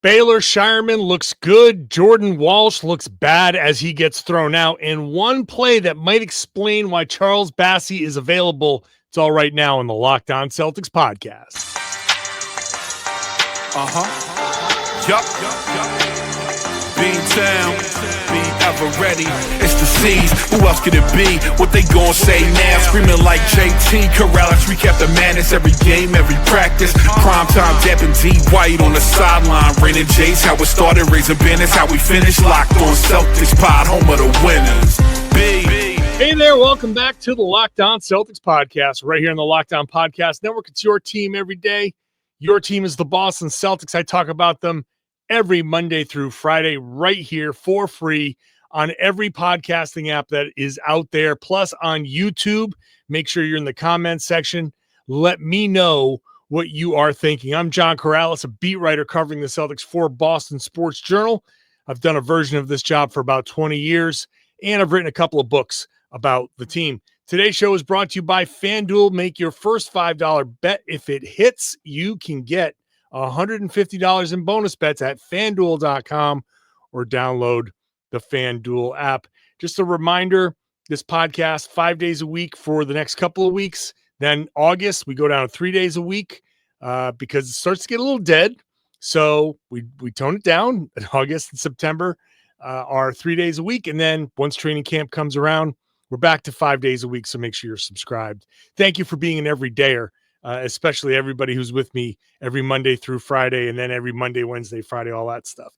Baylor Scheierman looks good. Jordan Walsh looks bad as he gets thrown out. And one play that might explain why Charles Bassey is available. It's all right now on the Locked On Celtics podcast. Beantown, be ever ready. It's the C's. Who else could it be? What they gon' say now? Screaming like JT, Karalis. Recap the madness every game, every practice. Primetime Depp and D White on the sideline. Raining Jays, how it started, raising business, how we finished. Locked On Celtics pod, home of the winners. Hey there, welcome back to the Locked On Celtics podcast, right here on the Locked On Podcast Network. It's your team every day. Your team is the Boston Celtics. I talk about them every Monday through Friday right here for free on every podcasting app that is out there, plus on YouTube. Make sure you're in the comments section. Let me know what you are thinking. I'm John Karalis, a beat writer covering the Celtics for Boston Sports Journal. I've done a version of this job for about 20 years, and I've written a couple of books about the team. Today's show is brought to you by FanDuel. Make your first $5 bet. If it hits, you can get $150 in bonus bets at FanDuel.com or download the FanDuel app. Just a reminder, this podcast 5 days a week for the next couple of weeks. Then August, we go down to 3 days a week because it starts to get a little dead. So we tone it down. In August and September are 3 days a week. And then once training camp comes around, we're back to 5 days a week. So make sure you're subscribed. Thank you for being an everydayer. Especially everybody who's with me every Monday through Friday, and then every Monday, Wednesday, Friday, all that stuff.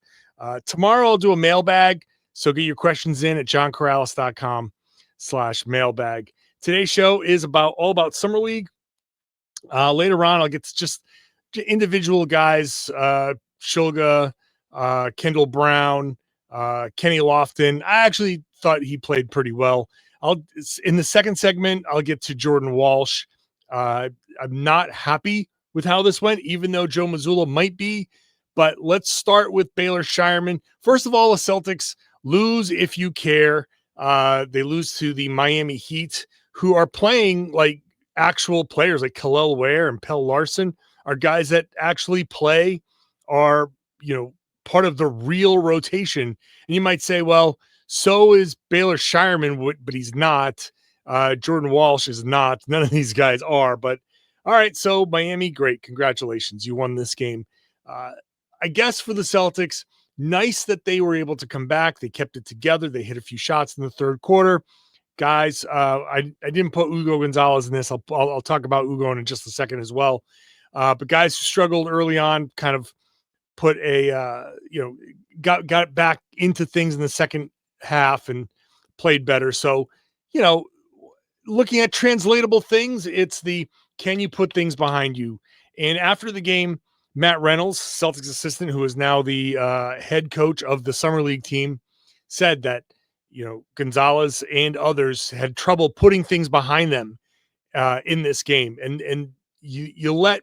Tomorrow I'll do a mailbag, so get your questions in at johnkaralis.com/mailbag. Today's show is all about Summer League. Later on, I'll get to just individual guys, Shulga, Kendall Brown, Kenny Lofton. I actually thought he played pretty well. In the second segment, I'll get to Jordan Walsh. I'm not happy with how this went, even though Joe Mazzulla might be. But let's start with Baylor Scheierman. First of all, the Celtics lose if you care. They lose to the Miami Heat, who are playing like actual players, like Khalil Ware and Pell Larson are guys that actually play, are, part of the real rotation. And you might say, well, so is Baylor Scheierman, but he's not. Jordan Walsh is not. None of these guys are. But all right, so Miami, great. Congratulations. You won this game. I guess for the Celtics, nice that they were able to come back. They kept it together. They hit a few shots in the third quarter. Guys, I didn't put Hugo Gonzalez in this. I'll talk about Hugo in just a second as well. But guys who struggled early on kind of put got back into things in the second half and played better. So, looking at translatable things, it's can you put things behind you? And after the game, Matt Reynolds, Celtics assistant, who is now the head coach of the Summer League team, said that, Gonzalez and others had trouble putting things behind them in this game. And you let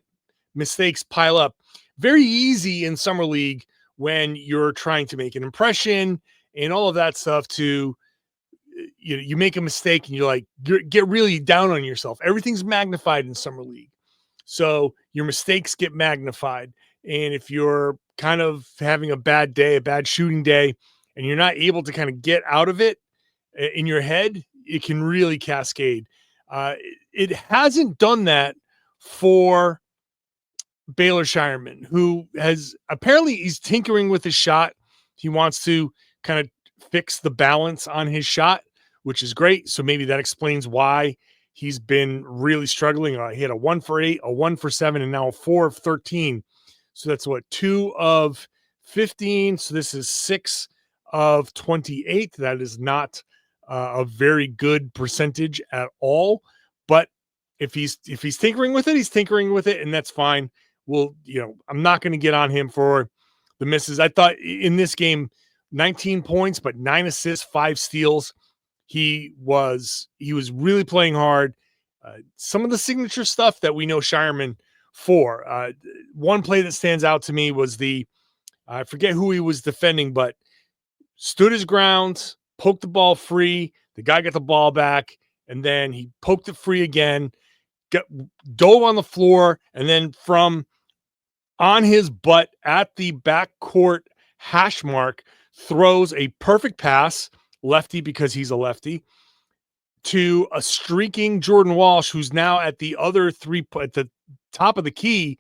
mistakes pile up. Very easy in Summer League when you're trying to make an impression and all of that stuff to, you make a mistake and you get really down on yourself. Everything's magnified in Summer League. So your mistakes get magnified. And if you're kind of having a bad day, a bad shooting day, and you're not able to kind of get out of it in your head, it can really cascade. It hasn't done that for Baylor Scheierman, who he's tinkering with his shot. He wants to kind of fix the balance on his shot, which is great. So maybe that explains why he's been really struggling. He had a 1 for 8, a 1 for 7, and now a 4 of 13. So that's 2 of 15. So this is 6 of 28. That is not a very good percentage at all. But if he's tinkering with it, he's tinkering with it, and that's fine. I'm not going to get on him for the misses. I thought in this game, 19 points, but 9 assists, 5 steals. He was really playing hard. Some of the signature stuff that we know Scheierman for. One play that stands out to me was I forget who he was defending, but stood his ground, poked the ball free. The guy got the ball back, and then he poked it free again, dove on the floor, and then from on his butt at the backcourt hash mark, throws a perfect pass, lefty because he's a lefty, to a streaking Jordan Walsh, who's now at the other at the top of the key,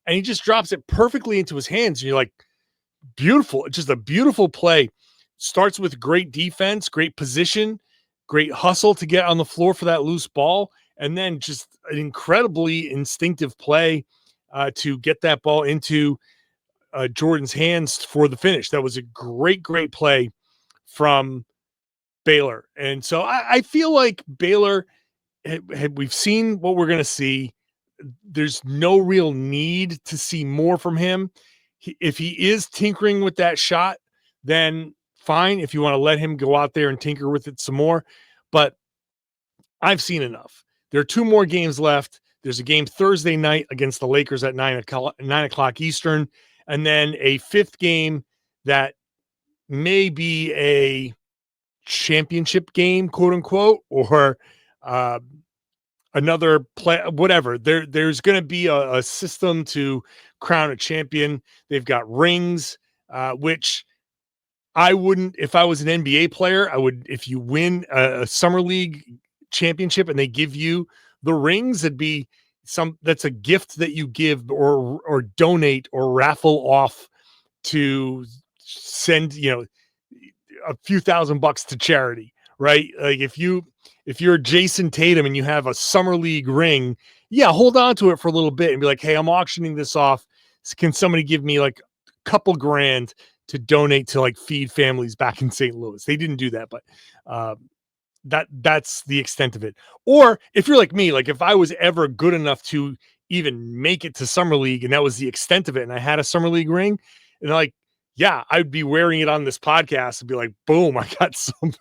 and he just drops it perfectly into his hands. And you're like, beautiful. It's just a beautiful play. Starts with great defense, great position, great hustle to get on the floor for that loose ball, and then just an incredibly instinctive play to get that ball into Jordan's hands for the finish. That was a great, great play from Baylor. And so I feel like Baylor, we've seen what we're going to see. There's no real need to see more from him. If he is tinkering with that shot, then fine. If you want to let him go out there and tinker with it some more, but I've seen enough. There are 2 more games left. There's a game Thursday night against the Lakers at 9 o'clock Eastern, and then a 5th game that may be a championship game, quote unquote, or another play, whatever. There's going to be a system to crown a champion. They've got rings, which I wouldn't, if I was an NBA player, I would, if you win a summer league championship and they give you the rings, it'd be that's a gift that you give or donate or raffle off to send, a few $1,000 to charity, right? Like if you're Jayson Tatum and you have a summer league ring, yeah, hold on to it for a little bit and be like, hey, I'm auctioning this off. Can somebody give me like a couple grand to donate to like feed families back in St. Louis? They didn't do that, but that's the extent of it. Or if you're like me, like if I was ever good enough to even make it to summer league and that was the extent of it, and I had a summer league ring, and like, yeah, I'd be wearing it on this podcast and be like, boom, I got some.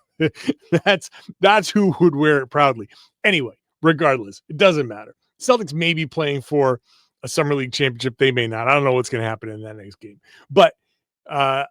That's who would wear it proudly. Anyway, regardless, it doesn't matter. Celtics may be playing for a summer league championship. They may not. I don't know what's going to happen in that next game, but I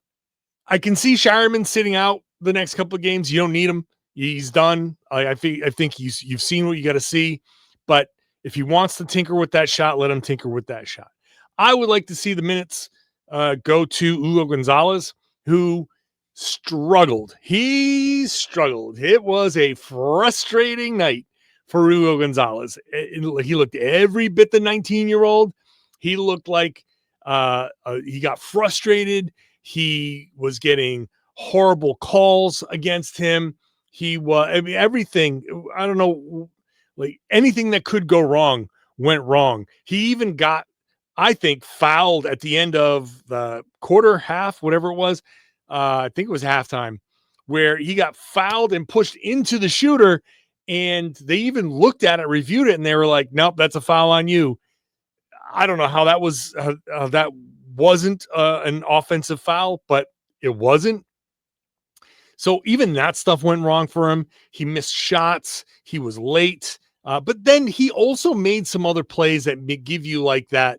can see Scheierman sitting out the next couple of games. You don't need him. He's done. I think you've seen what you got to see, but if he wants to tinker with that shot, let him tinker with that shot. I would like to see the minutes go to Hugo Gonzalez, who struggled. He struggled. It was a frustrating night for Hugo Gonzalez. He looked every bit the 19-year-old. He looked like he got frustrated. He was getting horrible calls against him. Everything. I don't know, like anything that could go wrong went wrong. He even got, I think, fouled at the end of the quarter, half, whatever it was. I think it was halftime, where he got fouled and pushed into the shooter. And they even looked at it, reviewed it, and they were like, nope, that's a foul on you. I don't know how that was, that wasn't an offensive foul, but it wasn't. So even that stuff went wrong for him. He missed shots. He was late. But then he also made some other plays that give you like that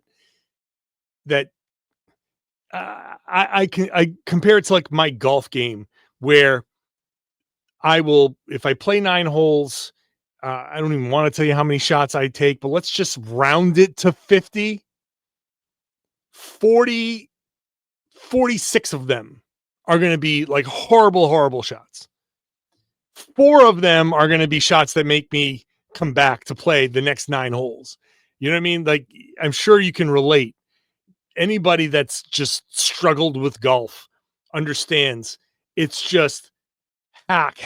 I compare it to like my golf game, where I will, if I play 9 holes, I don't even want to tell you how many shots I take, but let's just round it to 50, 40, 46 of them are going to be like horrible, horrible shots. 4 of them are going to be shots that make me come back to play the next 9 holes. You know what I mean? Like, I'm sure you can relate. Anybody that's just struggled with golf understands it's just hack,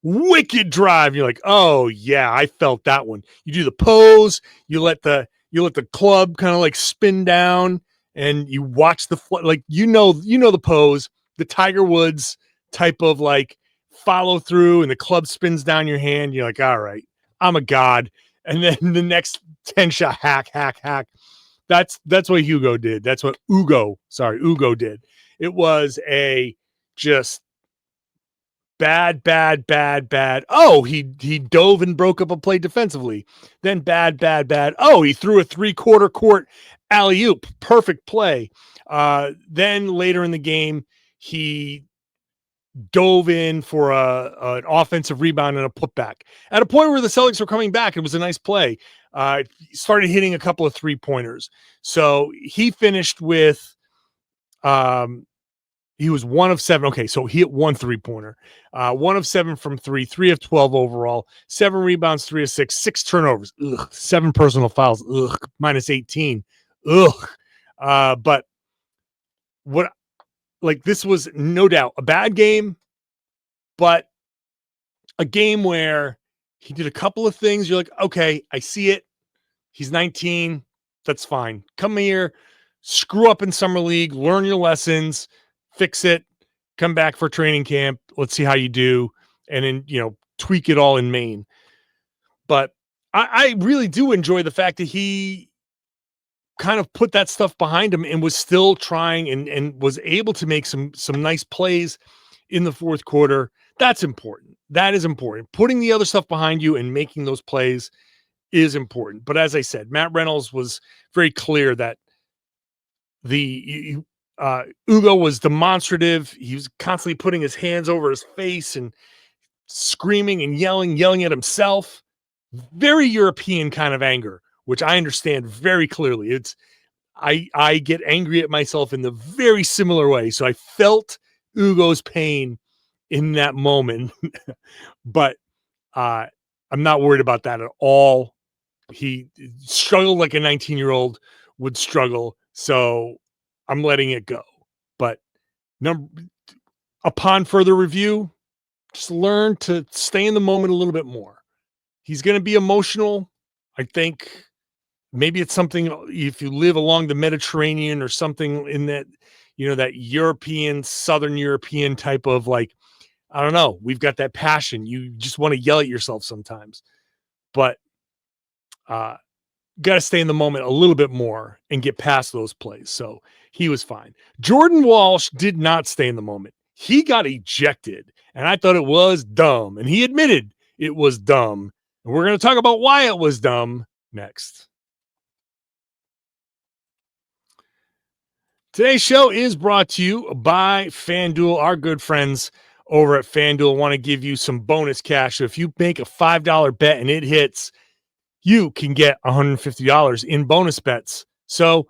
wicked drive. You're like, oh yeah, I felt that one. You do the pose, you let the club kind of like spin down, and you watch the like you know the pose, the Tiger Woods type of like follow through, and the club spins down your hand. You're like, all right, I'm a god. And then the next 10 shot hack. That's what Hugo did. That's what Ugo did. It was a just bad. Oh, he dove and broke up a play defensively. Then bad. Oh, he threw a 3/4 court alley-oop. Perfect play. Then later in the game, he dove in for an offensive rebound and a putback at a point where the Celtics were coming back. It was a nice play. Started hitting a couple of 3-pointers. So he finished with, he was 1 of 7. Okay, so he hit 1 3-pointer, 1 of 7 from 3, 3 of 12 overall, 7 rebounds, 3 of 6, 6 turnovers, 7 personal fouls, minus 18, but what, like, this was no doubt a bad game, but a game where he did a couple of things. You're like, okay, I see it. He's 19. That's fine. Come here, screw up in summer league, learn your lessons, fix it, come back for training camp. Let's see how you do. And then, tweak it all in Maine. But I really do enjoy the fact that he kind of put that stuff behind him and was still trying and was able to make some nice plays in the fourth quarter. That's important. That is important. Putting the other stuff behind you and making those plays is important. But as I said, Matt Reynolds was very clear that Ugo was demonstrative. He was constantly putting his hands over his face and screaming and yelling at himself. Very European kind of anger, which I understand very clearly. It's I get angry at myself in the very similar way. So I felt Ugo's pain in that moment, but I'm not worried about that at all. He struggled like a 19-year-old would struggle, so I'm letting it go. But upon further review, just learn to stay in the moment a little bit more. He's going to be emotional. I think maybe it's something, if you live along the Mediterranean or something in that, that European, Southern European type of, like, I don't know, we've got that passion. You just want to yell at yourself sometimes, but got to stay in the moment a little bit more and get past those plays. So he was fine. Jordan Walsh did not stay in the moment. He got ejected, and I thought it was dumb, and he admitted it was dumb. And we're going to talk about why it was dumb next. Today's show is brought to you by FanDuel. Our good friends over at FanDuel want to give you some bonus cash. So if you make a $5 bet and it hits, you can get $150 in bonus bets. So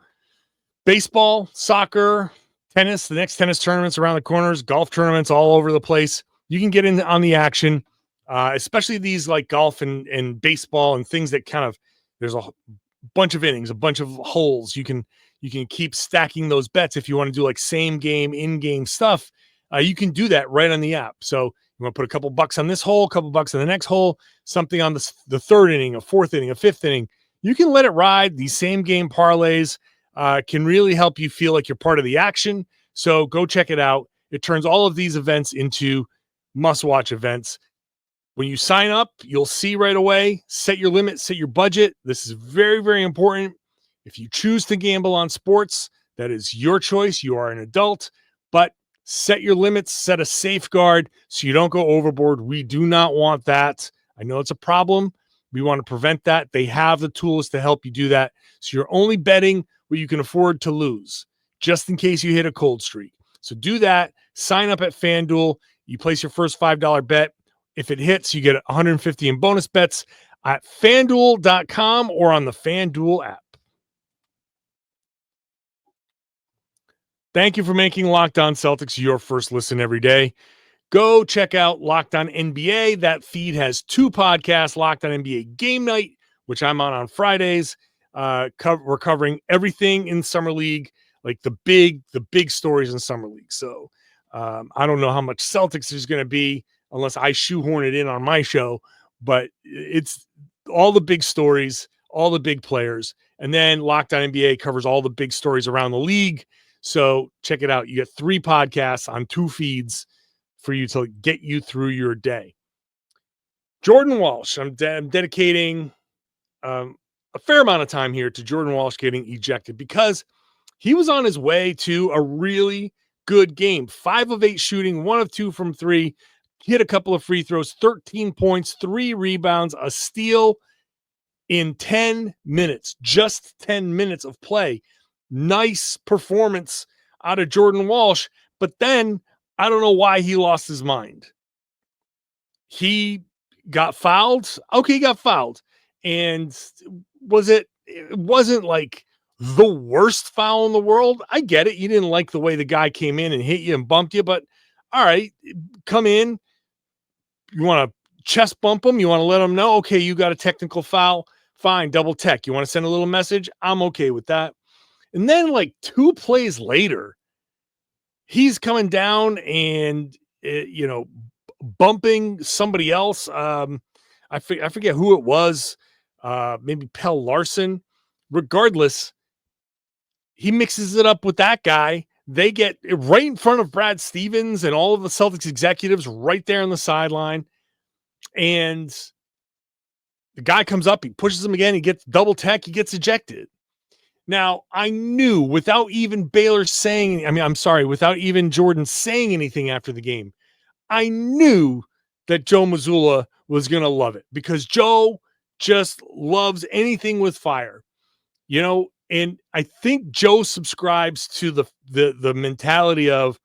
baseball, soccer, tennis, the next tennis tournaments around the corners, golf tournaments all over the place. You can get in on the action, especially these like golf and baseball and things that kind of, there's a bunch of innings, a bunch of holes. You can keep stacking those bets if you want to do like same game, in-game stuff. You can do that right on the app. So you want to put a couple bucks on this hole, a couple bucks on the next hole, something on the third inning, a fourth inning, a fifth inning. You can let it ride. These same game parlays can really help you feel like you're part of the action. So go check it out. It turns all of these events into must-watch events. When you sign up, you'll see right away, set your limit, set your budget. This is very, very important. If you choose to gamble on sports, that is your choice. You are an adult, but set your limits, set a safeguard so you don't go overboard. We do not want that. I know it's a problem. We want to prevent that. They have the tools to help you do that. So you're only betting what you can afford to lose, just in case you hit a cold streak. So do that. Sign up at FanDuel. You place your first $5 bet. If it hits, you get $150 in bonus bets at FanDuel.com or on the FanDuel app. Thank you for making Locked On Celtics your first listen every day. Go check out Locked On NBA. That feed has 2 podcasts, Locked On NBA Game Night, which I'm on Fridays. We're covering everything in Summer League, like the big stories in Summer League. So I don't know how much Celtics there's going to be unless I shoehorn it in on my show, but it's all the big stories, all the big players. And then Locked On NBA covers all the big stories around the league. So check it out. You get 3 podcasts on 2 feeds for you to get you through your day. Jordan Walsh. I'm dedicating a fair amount of time here to Jordan Walsh getting ejected because he was on his way to a really good game. 5 of 8 shooting, 1 of 2 from 3, hit a couple of free throws, 13 points, 3 rebounds, a steal in 10 minutes, just 10 minutes of play. Nice performance out of Jordan Walsh, but then I don't know why he lost his mind. He got fouled. Okay, he got fouled. And it wasn't like the worst foul in the world. I get it. You didn't like the way the guy came in and hit you and bumped you, but all right, come in. You want to chest bump him? You want to let him know, okay, you got a technical foul. Fine, double tech. You want to send a little message? I'm okay with that. And then like 2 plays later, he's coming down and, bumping somebody else. I forget who it was. Maybe Pell Larson. Regardless, he mixes it up with that guy. They get right in front of Brad Stevens and all of the Celtics executives right there on the sideline. And the guy comes up, he pushes him again, he gets double tech, he gets ejected. Now, I knew without even without even Jordan saying anything after the game, I knew that Joe Mazzulla was going to love it because Joe just loves anything with fire, and I think Joe subscribes to the mentality of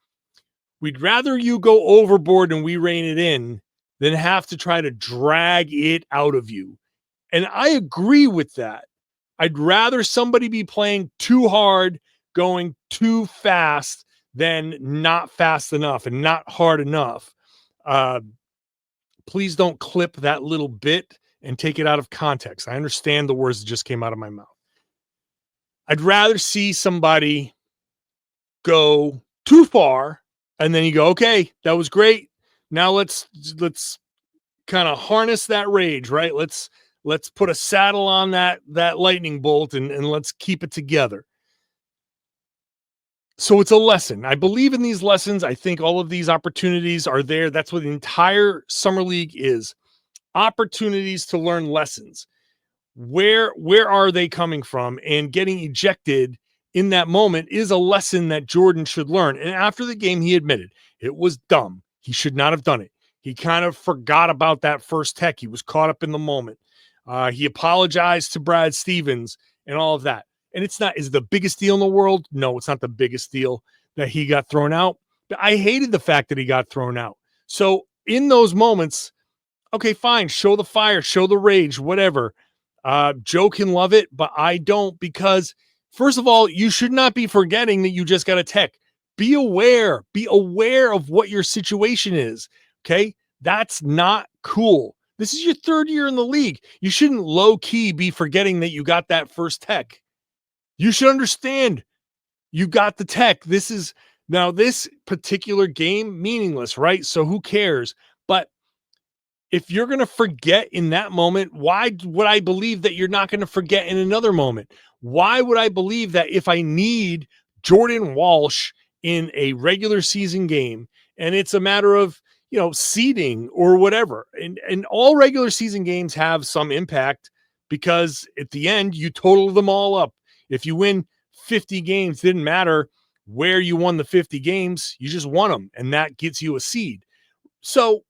we'd rather you go overboard and we rein it in than have to try to drag it out of you. And I agree with that. I'd rather somebody be playing too hard, going too fast than not fast enough and not hard enough. Please don't clip that little bit and take it out of context. I understand the words that just came out of my mouth. I'd rather see somebody go too far and then you go, okay, that was great. Now let's kind of harness that rage, right? Let's put a saddle on that lightning bolt and let's keep it together. So it's a lesson. I believe in these lessons. I think all of these opportunities are there. That's what the entire summer league is. Opportunities to learn lessons. Where are they coming from? And getting ejected in that moment is a lesson that Jordan should learn. And after the game, he admitted it was dumb. He should not have done it. He kind of forgot about that first tech. He was caught up in the moment. He apologized to Brad Stevens and all of that. And is it the biggest deal in the world? No, it's not the biggest deal that he got thrown out. But I hated the fact that he got thrown out. So in those moments, okay, fine. Show the fire, show the rage, whatever. Joe can love it, but I don't because, first of all, you should not be forgetting that you just got a tech. Be aware of what your situation is. Okay. That's not cool. This is your 3rd year in the league. You shouldn't low key be forgetting that you got that first tech. You should understand you got the tech. This particular game, meaningless, right? So who cares? But if you're going to forget in that moment, why would I believe that you're not going to forget in another moment? Why would I believe that if I need Jordan Walsh in a regular season game and it's a matter of, seeding or whatever, and all regular season games have some impact because at the end you total them all up. If you win 50 games, didn't matter where you won the 50 games, you just won them and that gets you a seed. So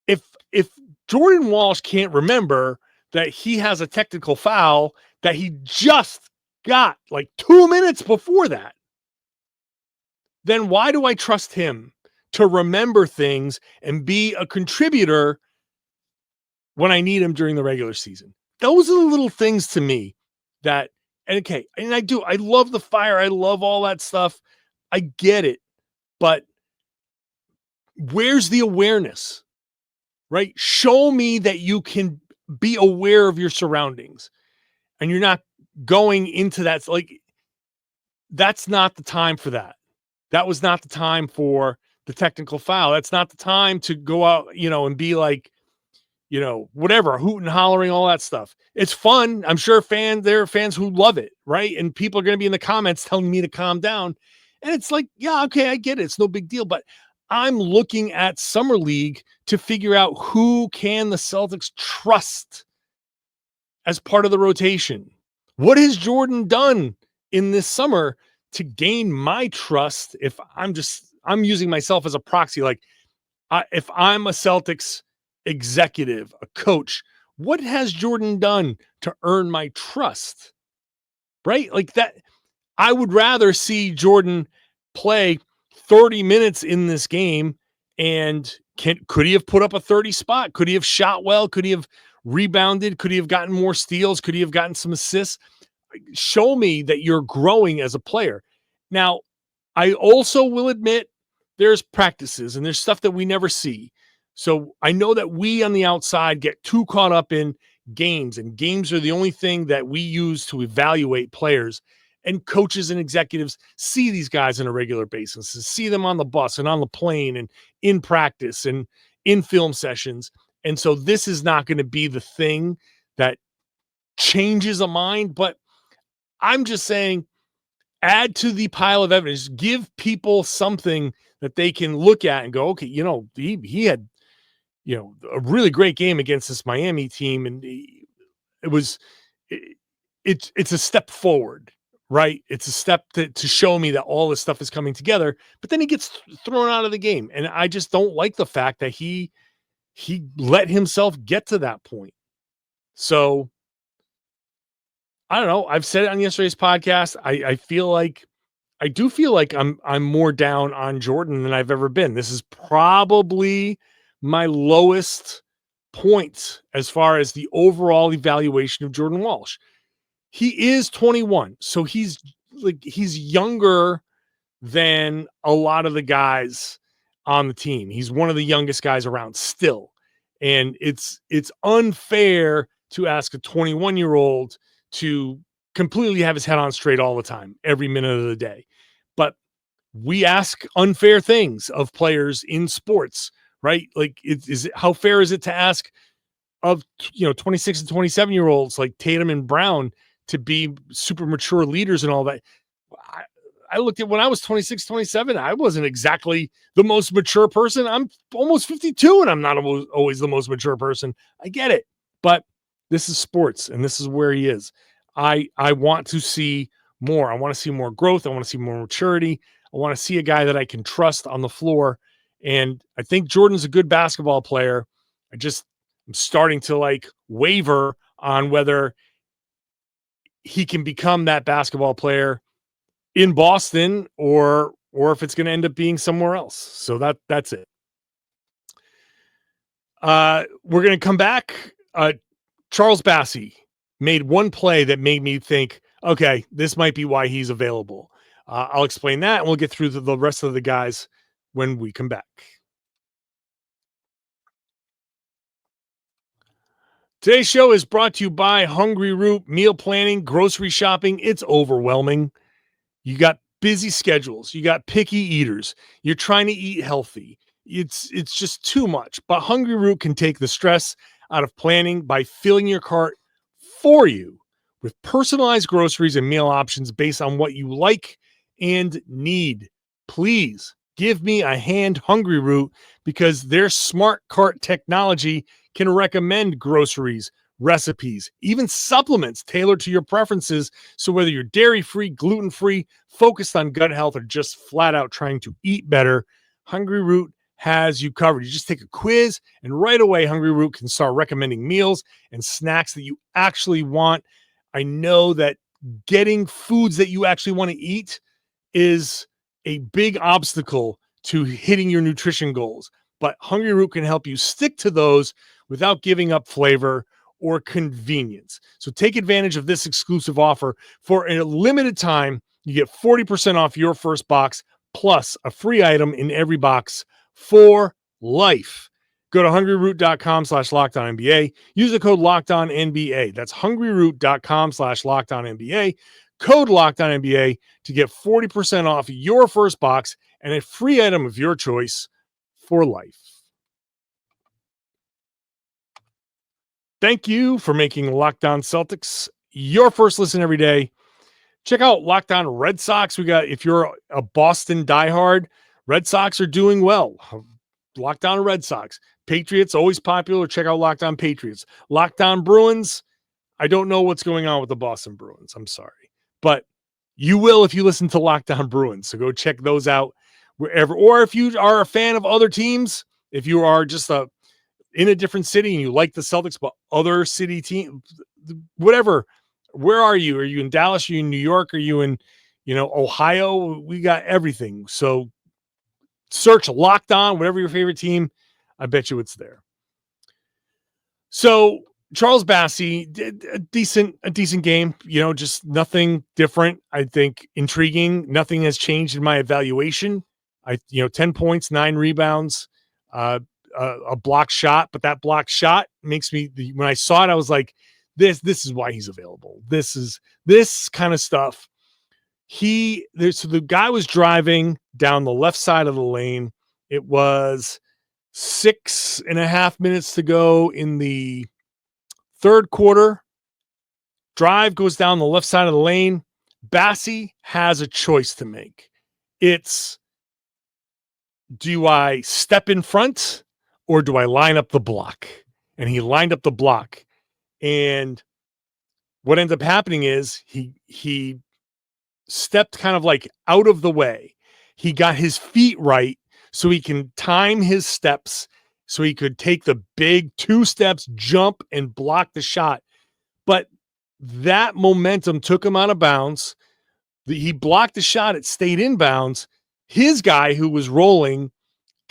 if Jordan Walsh can't remember that he has a technical foul that he just got like 2 minutes before that, then why do I trust him to remember things and be a contributor when I need him during the regular season? Those are the little things to me that, and okay, and I love the fire. I love all that stuff. I get it, but where's the awareness? Right? Show me that you can be aware of your surroundings and you're not going into that. Like, that's not the time for that. That was not the time for the technical foul. That's not the time to go out, and be like, whatever, hoot and hollering, all that stuff. It's fun. I'm sure there are fans who love it. Right. And people are going to be in the comments telling me to calm down. And it's like, yeah, okay, I get it. It's no big deal. But I'm looking at Summer League to figure out who can the Celtics trust as part of the rotation. What has Jordan done in this summer to gain my trust? If I'm using myself as a proxy, like if I'm a Celtics executive, a coach, what has Jordan done to earn my trust? Right? Like that. I would rather see Jordan play 30 minutes in this game and could he have put up a 30 spot? Could he have shot well? Could he have rebounded? Could he have gotten more steals? Could he have gotten some assists? Show me that you're growing as a player. Now, I also will admit there's practices and there's stuff that we never see. So I know that we on the outside get too caught up in games, and games are the only thing that we use to evaluate players. And coaches and executives see these guys on a regular basis, see them on the bus and on the plane and in practice and in film sessions. And so this is not going to be the thing that changes a mind, but I'm just saying, add to the pile of evidence, give people something that they can look at and go, okay, he had, a really great game against this Miami team. And it's a step forward, right? It's a step to show me that all this stuff is coming together, but then he gets thrown out of the game. And I just don't like the fact that he let himself get to that point. So I don't know. I've said it on yesterday's podcast. I do feel like I'm more down on Jordan than I've ever been. This is probably my lowest point as far as the overall evaluation of Jordan Walsh. He is 21, so he's younger than a lot of the guys on the team. He's one of the youngest guys around still. And it's unfair to ask a 21-year-old to completely have his head on straight all the time, every minute of the day. But we ask unfair things of players in sports, right? Like, how fair is it to ask of 26 and 27-year-olds like Tatum and Brown to be super mature leaders and all that? I looked at when I was 26, 27, I wasn't exactly the most mature person. I'm almost 52 and I'm not always the most mature person. I get it, but this is sports and this is where he is. I want to see more. I want to see more growth. I want to see more maturity. I want to see a guy that I can trust on the floor. And I think Jordan's a good basketball player. I'm starting to waver on whether he can become that basketball player in Boston or if it's going to end up being somewhere else. So that's it. We're going to come back. Charles Bassey made one play that made me think, okay, this might be why he's available. I'll explain that, and we'll get through the rest of the guys when we come back. Today's show is brought to you by Hungry Root. Meal planning, grocery shopping, it's overwhelming. You got busy schedules. You got picky eaters. You're trying to eat healthy. It's just too much. But Hungry Root can take the stress out of planning by filling your cart for you with personalized groceries and meal options based on what you like and need. Please give me a hand, Hungry Root, because their smart cart technology can recommend groceries, recipes, even supplements tailored to your preferences. So whether you're dairy-free, gluten-free, focused on gut health, or just flat out trying to eat better, Hungry Root has you covered. You just take a quiz and right away Hungry Root can start recommending meals and snacks that you actually want. I know that getting foods that you actually want to eat is a big obstacle to hitting your nutrition goals, but Hungry Root can help you stick to those without giving up flavor or convenience. So take advantage of this exclusive offer. For a limited time, you get 40% off your first box plus a free item in every box for life. Go to hungryroot.com/LockedOnNBA. Use the code LockedOnNBA. That's hungryroot.com/LockedOnNBA. Code LockedOnNBA to get 40% off your first box and a free item of your choice for life. Thank you for making Locked On Celtics your first listen every day. Check out Locked On Red Sox. If you're a Boston diehard, Red Sox are doing well. Locked On Red Sox. Patriots, always popular. Check out Locked On Patriots. Locked On Bruins. I don't know what's going on with the Boston Bruins. I'm sorry. But you will if you listen to Locked On Bruins. So go check those out wherever. Or if you are a fan of other teams, if you are just in a different city and you like the Celtics, but other city team, whatever. Where are you? Are you in Dallas? Are you in New York? Are you in, Ohio? We got everything. So search Locked On, whatever your favorite team. I bet you it's there. So Charles Bassey did a decent game, just nothing different. I think intriguing. Nothing has changed in my evaluation. 10 points, 9 rebounds, a block shot, but that block shot makes me, when I saw it, I was like, this is why he's available. This kind of stuff. So the guy was driving down the left side of the lane. It was 6.5 minutes to go in the third quarter. Drive goes down the left side of the lane. Bassey has a choice to make. It's, do I step in front or do I line up the block? And he lined up the block. And what ends up happening is he stepped kind of like out of the way. He got his feet right so he can time his steps so he could take the big 2 steps, jump, and block the shot. But that momentum took him out of bounds. He blocked the shot. It stayed in bounds. His guy who was rolling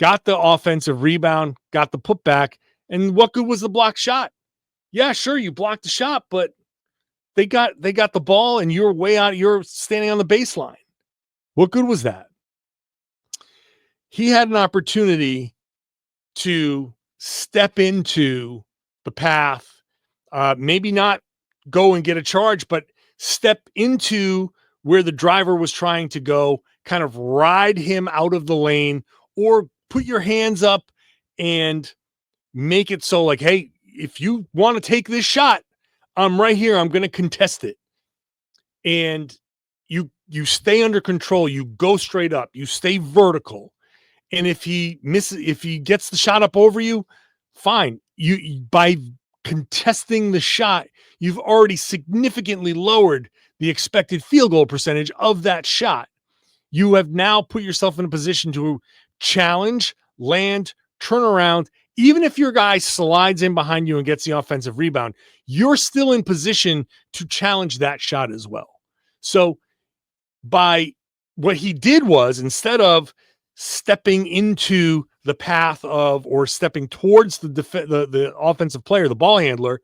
got the offensive rebound, got the putback. And what good was the block shot? Yeah, sure, you blocked the shot, but they got the ball and you're way out. You're standing on the baseline. What good was that? He had an opportunity to step into the path, maybe not go and get a charge, but step into where the driver was trying to go, kind of ride him out of the lane, or put your hands up and make it so like, hey, if you want to take this shot, I'm right here. I'm going to contest it. And you stay under control. You go straight up. You stay vertical. And if he gets the shot up over you, fine. By contesting the shot, you've already significantly lowered the expected field goal percentage of that shot. You have now put yourself in a position to challenge, land, turn around. Even if your guy slides in behind you and gets the offensive rebound, you're still in position to challenge that shot as well. So by what he did was, instead of stepping into the path of, or stepping towards the offensive player, the ball handler,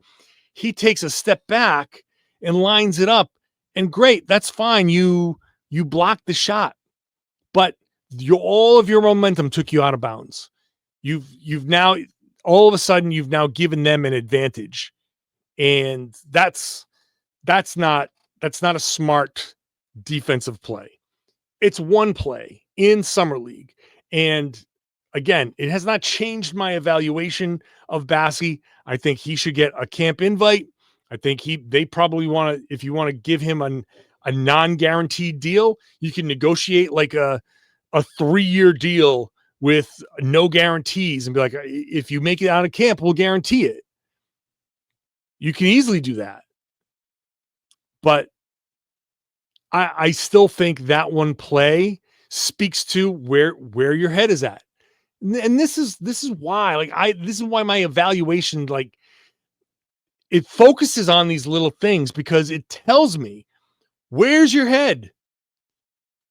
he takes a step back and lines it up. And great, that's fine. You blocked the shot, but all of your momentum took you out of bounds. You've now, all of a sudden, you've now given them an advantage, and that's not a smart defensive play. It's one play in summer league, and again, it has not changed my evaluation of Bassey. I think he should get a camp invite. I think they probably want to, if you want to give him a non-guaranteed deal, you can negotiate like a 3-year deal with no guarantees and be like, if you make it out of camp, we'll guarantee it. You can easily do that. But I still think that one play speaks to where your head is at. And this is why, this is why my evaluation, it focuses on these little things, because it tells me, where's your head?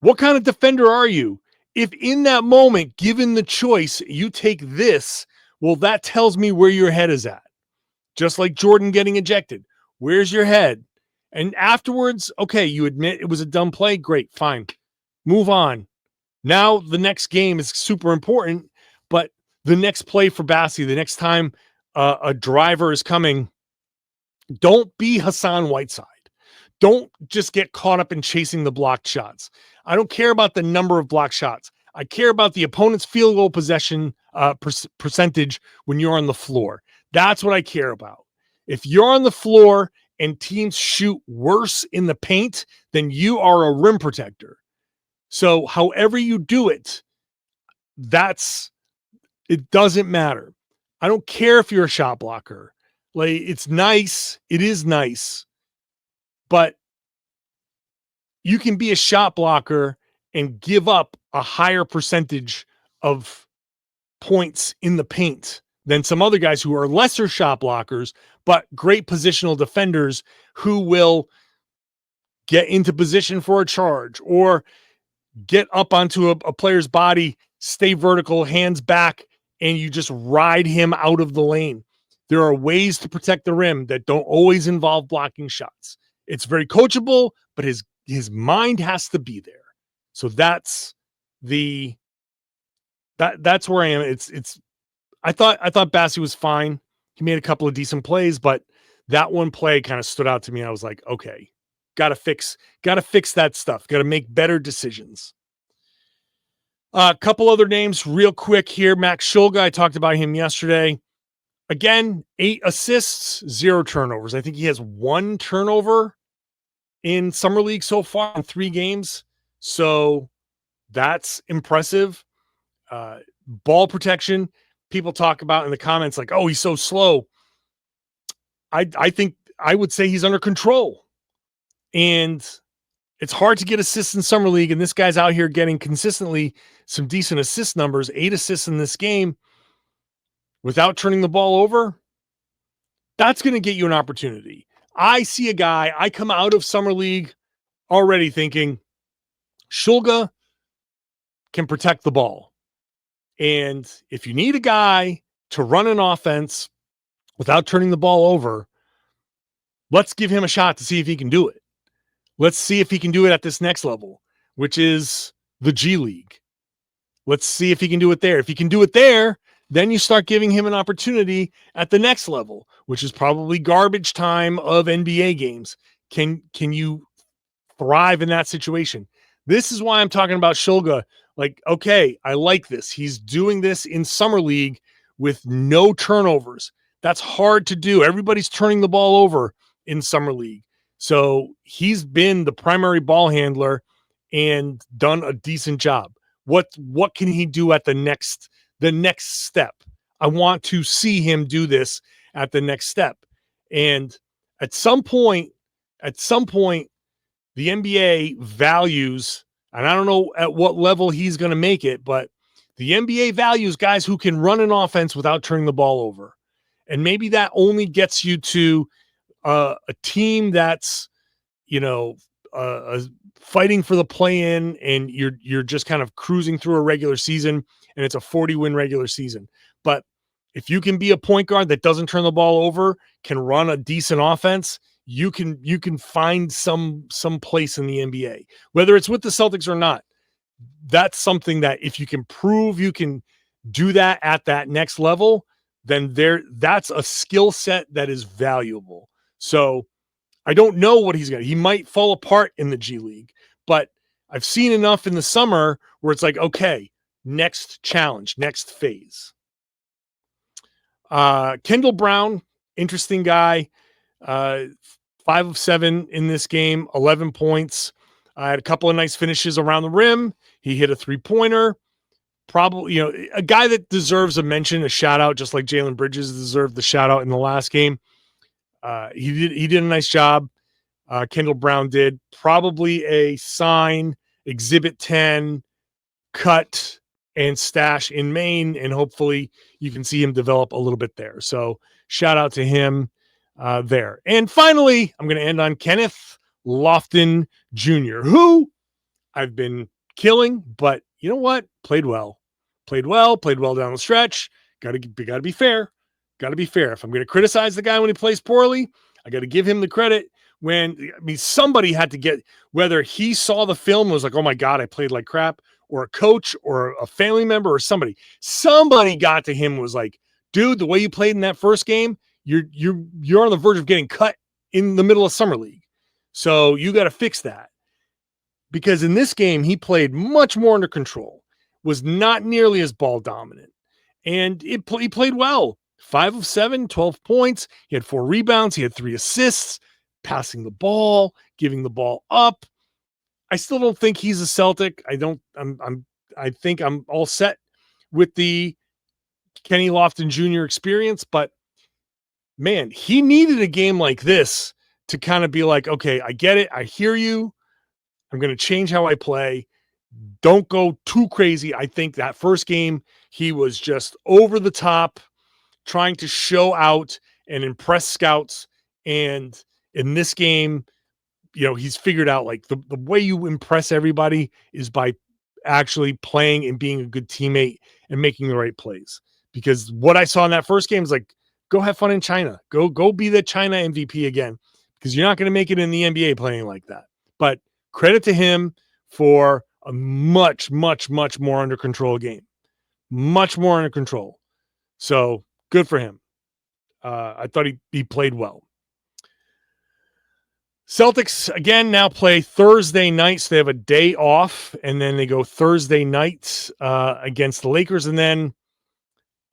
What kind of defender are you? If in that moment, given the choice, you take this, well, that tells me where your head is at. Just like Jordan getting ejected. Where's your head? And afterwards, okay, you admit it was a dumb play. Great, fine. Move on. Now the next game is super important, but the next play for Bassey, the next time a driver is coming, don't be Hassan Whiteside. Don't just get caught up in chasing the blocked shots. I don't care about the number of blocked shots. I care about the opponent's field goal possession percentage when you're on the floor. That's what I care about. If you're on the floor and teams shoot worse in the paint, then you are a rim protector. So however you do it, it doesn't matter. I don't care if you're a shot blocker. It's nice. It is nice. But you can be a shot blocker and give up a higher percentage of points in the paint than some other guys who are lesser shot blockers, but great positional defenders who will get into position for a charge or get up onto a player's body, stay vertical, hands back, and you just ride him out of the lane. There are ways to protect the rim that don't always involve blocking shots. It's very coachable, but his mind has to be there. So that's where I am. I thought Bassey was fine. He made a couple of decent plays, but that one play kind of stood out to me. I was like, okay, gotta fix that stuff. Gotta make better decisions. A couple other names real quick here. Max Shulga, I talked about him yesterday. Again, 8 assists, 0 turnovers. I think he has 1 turnover in Summer League so far in 3 games. So that's impressive. Ball protection, people talk about in the comments like, oh, he's so slow. I think I would say he's under control. And it's hard to get assists in Summer League, and this guy's out here getting consistently some decent assist numbers, 8 assists in this game without turning the ball over. That's going to get you an opportunity. I see a guy, I come out of Summer League already thinking Shulga can protect the ball. And if you need a guy to run an offense without turning the ball over, let's give him a shot to see if he can do it. Let's see if he can do it at this next level, which is the G League. Let's see if he can do it there. If he can do it there, then you start giving him an opportunity at the next level, which is probably garbage time of NBA games. Can you thrive in that situation? This is why I'm talking about Shulga. Like, okay, I like this. He's doing this in Summer League with no turnovers. That's hard to do. Everybody's turning the ball over in Summer League. So he's been the primary ball handler and done a decent job. What can he do at the next step? I want to see him do this at the next step. And at some point, the NBA values, and I don't know at what level he's going to make it, but the NBA values guys who can run an offense without turning the ball over. And maybe that only gets you to a team that's, fighting for the play-in, and you're just kind of cruising through a regular season, and it's a 40-win regular season. But if you can be a point guard that doesn't turn the ball over, can run a decent offense, you can find some place in the NBA, whether it's with the Celtics or not. That's something that if you can prove you can do that at that next level, then that's a skill set that is valuable. So I don't know what he's got. He might fall apart in the G League, but I've seen enough in the summer where it's like, okay, next challenge, next phase. Kendall Brown, interesting guy. 5 of 7 in this game, 11 points. Had a couple of nice finishes around the rim. He hit a 3-pointer. Probably, a guy that deserves a mention, a shout out, just like Jalen Bridges deserved the shout out in the last game. He did a nice job. Kendall Brown did. Probably a sign, Exhibit 10, cut and stash in Maine, and hopefully you can see him develop a little bit there. So shout out to him there. And finally, I'm going to end on Kenneth Lofton Jr., who I've been killing, but you know what? Played well down the stretch. Got to be fair. If I'm going to criticize the guy when he plays poorly, I got to give him the credit. Somebody had to get, whether he saw the film and was like, oh my God, I played like crap, or a coach or a family member or somebody got to him and was like, dude, the way you played in that first game, you're on the verge of getting cut in the middle of Summer League. So you got to fix that. Because in this game, he played much more under control, was not nearly as ball dominant, and he played well. 5 of 7, 12 points. He had 4 rebounds. He had 3 assists, passing the ball, giving the ball up. I still don't think he's a Celtic. I think I'm all set with the Kenny Lofton Jr. experience, but man, he needed a game like this to kind of be like, okay, I get it. I hear you. I'm going to change how I play. Don't go too crazy. I think that first game, he was just over the top, trying to show out and impress scouts. And in this game, he's figured out like the way you impress everybody is by actually playing and being a good teammate and making the right plays. Because what I saw in that first game is like, go have fun in China. Go be the China MVP again, because you're not going to make it in the NBA playing like that. But credit to him for a much, much, much more under control game. Much more under control. So good for him. I thought he played well. Celtics, again, now play Thursday nights. They have a day off, and then they go Thursday nights against the Lakers, and then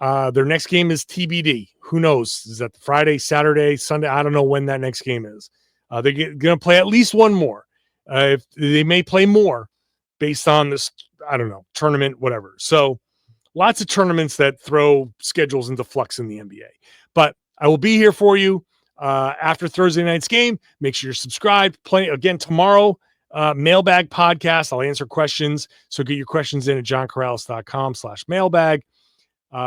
their next game is TBD. Who knows? Is that Friday, Saturday, Sunday? I don't know when that next game is. They're going to play at least one more. If they may play more based on this, I don't know, tournament, whatever. So lots of tournaments that throw schedules into flux in the NBA. But I will be here for you after Thursday night's game. Make sure you're subscribed. Play again tomorrow. Mailbag podcast. I'll answer questions. So get your questions in at johnkaralis.com/mailbag.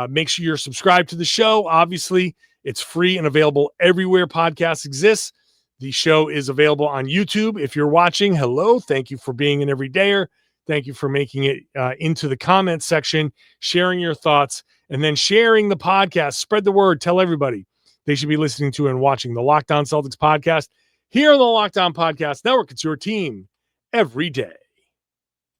Make sure you're subscribed to the show. Obviously, it's free and available everywhere podcasts exist. The show is available on YouTube. If you're watching, hello. Thank you for being an everydayer. Thank you for making it into the comments section, sharing your thoughts, and then sharing the podcast. Spread the word. Tell everybody they should be listening to and watching the Locked On Celtics podcast here on the Locked On Podcast Network. It's your team every day.